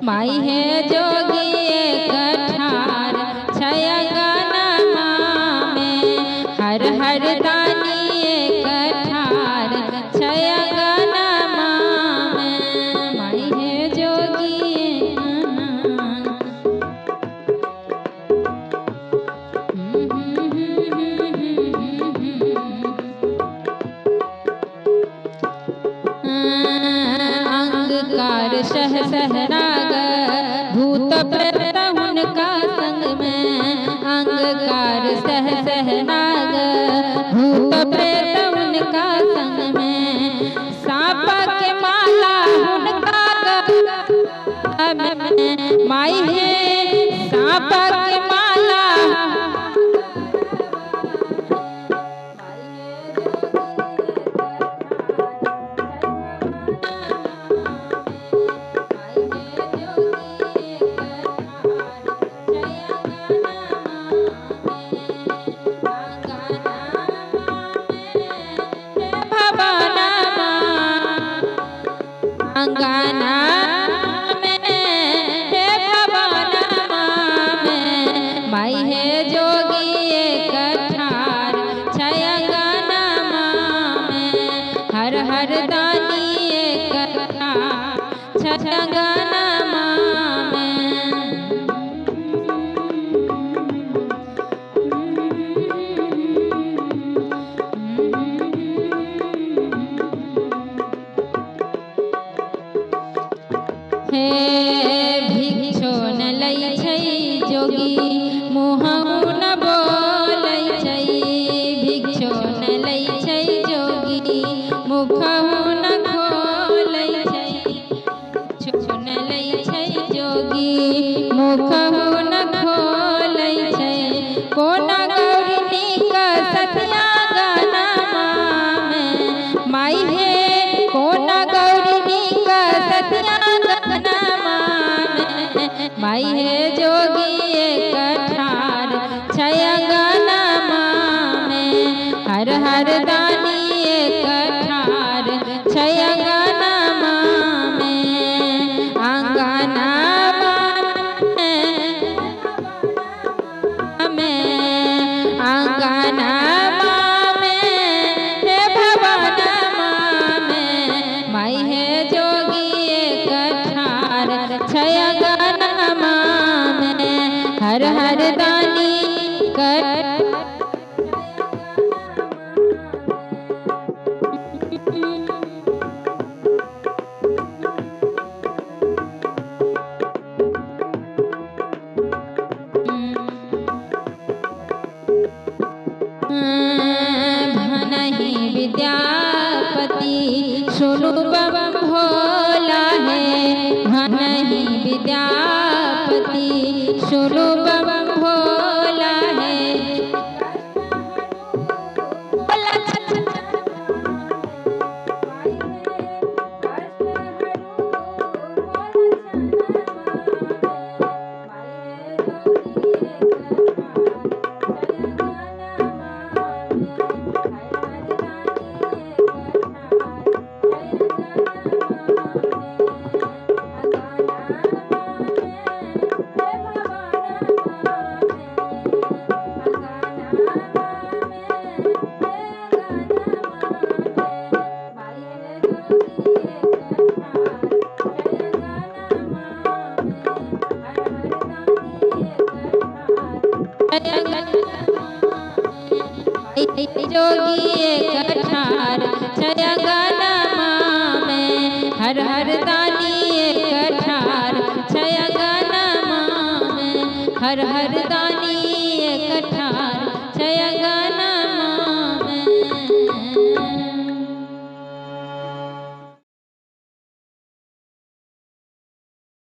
माई है जोगी कठार छयंगनमा में हर हर दानी कठार छयंगनमा में माई है जोगी अंगकार शह सहनाग भूत प्रेत उनका संग में अंगकार सह सहनाग भूत प्रेत उनका संग में सांप के माला उनका में माई है सांप के माला अंगना में हे भवनमा में माई है जोगी कठार छयंगनमा में हर हर दानी कठार छयंगनमा में हे भिक्षो न लई छै जोगी मुहु न बोलै छै भिक्षो न लई छै जोगी मुखहु न खोलै छै भिक्षो न लई छै जोगी मुखहु न खोलै छै कोना गौरी नीक सतिया गनमा में माई हे कोना गौरी नीक सतिया माई है जोगी कठार छयंगनमा में हर हर दानी कठार छयंगनमा में अंगनमा में अंगनमा में हे भवनमा में माई है जोगी कठार छयंगनमा में हर हर दानी भनहि विद्यापति सुनु बम भोला है भनहि विद्यापति सुनु बम भोला है जोगी कठार छयंगनमा में हर हर दानी कठार छयंगनमा में हर हर दानी कठार